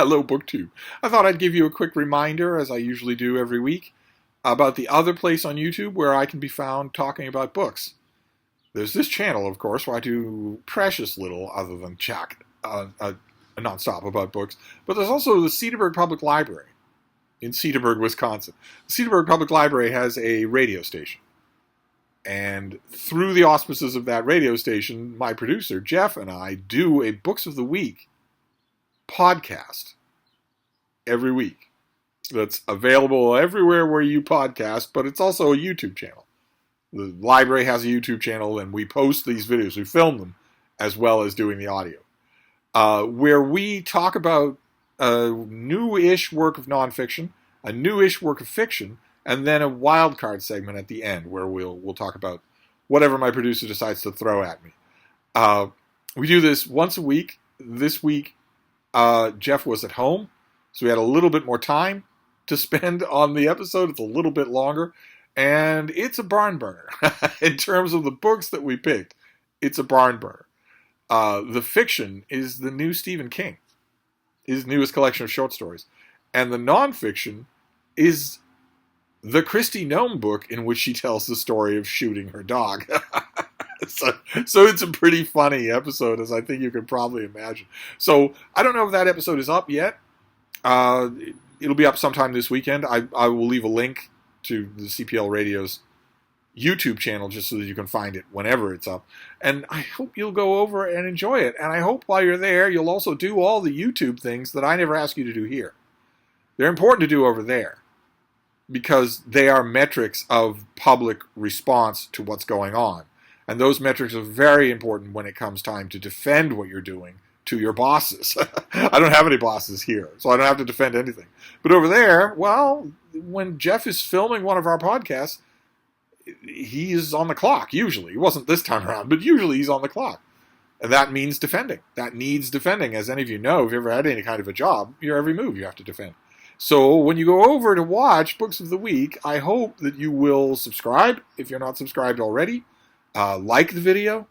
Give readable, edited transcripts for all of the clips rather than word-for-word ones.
Hello, BookTube. I thought I'd give you a quick reminder, as I usually do every week, about the other place on YouTube where I can be found talking about books. There's this channel, of course, where I do precious little other than chat nonstop about books. But there's also the Cedarburg Public Library in Cedarburg, Wisconsin. The Cedarburg Public Library has a radio station. And through the auspices of that radio station, my producer, Jeff, and I do a Books of the Week podcast every week. That's available everywhere where you podcast, but it's also a YouTube channel. The library has a YouTube channel, and we post these videos. We film them as well as doing the audio, where we talk about a new-ish work of nonfiction, a new-ish work of fiction, and then a wild card segment at the end where we'll talk about whatever my producer decides to throw at me. We do this once a week. This week, Jeff was at home, so we had a little bit more time to spend on the episode. It's a little bit longer, and it's a barn burner. In terms of the books that we picked, it's a barn burner. The fiction is the new Stephen King, his newest collection of short stories, and the nonfiction is the Christy Nome book in which she tells the story of shooting her dog. So it's a pretty funny episode, as I think you can probably imagine. So I don't know if that episode is up yet. It'll be up sometime this weekend. I will leave a link to the CPL Radio's YouTube channel just so that you can find it whenever it's up. And I hope you'll go over and enjoy it. And I hope while you're there, you'll also do all the YouTube things that I never ask you to do here. They're important to do over there, because they are metrics of public response to what's going on. And those metrics are very important when it comes time to defend what you're doing to your bosses. I don't have any bosses here, so I don't have to defend anything. But over there, well, when Jeff is filming one of our podcasts, he is on the clock, usually. He wasn't this time around, but usually he's on the clock. And that means defending. That needs defending. As any of you know, if you've ever had any kind of a job, your every move you have to defend. So when you go over to watch Books of the Week, I hope that you will subscribe if you're not subscribed already. Like the video,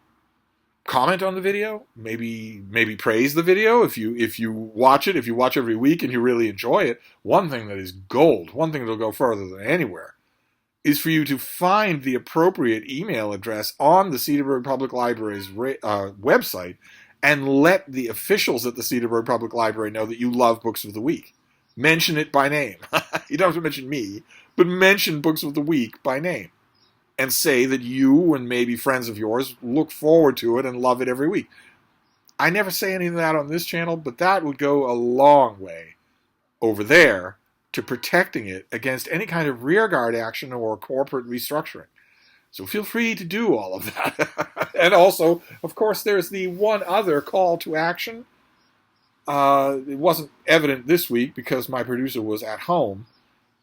comment on the video, maybe praise the video if you watch it. If you watch every week and you really enjoy it, one thing that is gold, one thing that'll go further than anywhere, is for you to find the appropriate email address on the Cedarburg Public Library's website and let the officials at the Cedarburg Public Library know that you love Books of the Week. Mention it by name. You don't have to mention me, but mention Books of the Week by name. And say that you and maybe friends of yours look forward to it and love it every week. I never say any of that on this channel, but that would go a long way over there to protecting it against any kind of rearguard action or corporate restructuring. So feel free to do all of that. And also, of course, there's the one other call to action. It wasn't evident this week because my producer was at home.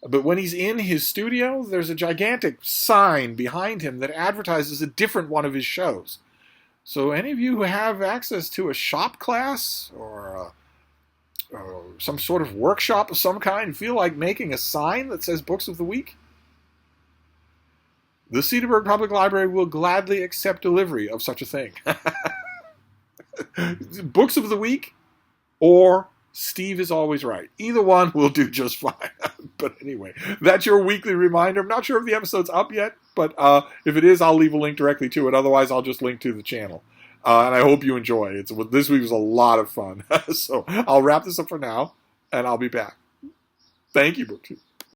But when he's in his studio, there's a gigantic sign behind him that advertises a different one of his shows. So any of you who have access to a shop class or some sort of workshop of some kind, feel like making a sign that says Books of the Week, the Cedarburg Public Library will gladly accept delivery of such a thing. Books of the Week or Steve is always right. Either one will do just fine. But anyway, that's your weekly reminder. I'm not sure if the episode's up yet, but if it is, I'll leave a link directly to it. Otherwise, I'll just link to the channel. And I hope you enjoy it. This week was a lot of fun. So I'll wrap this up for now, and I'll be back. Thank you, BookTube.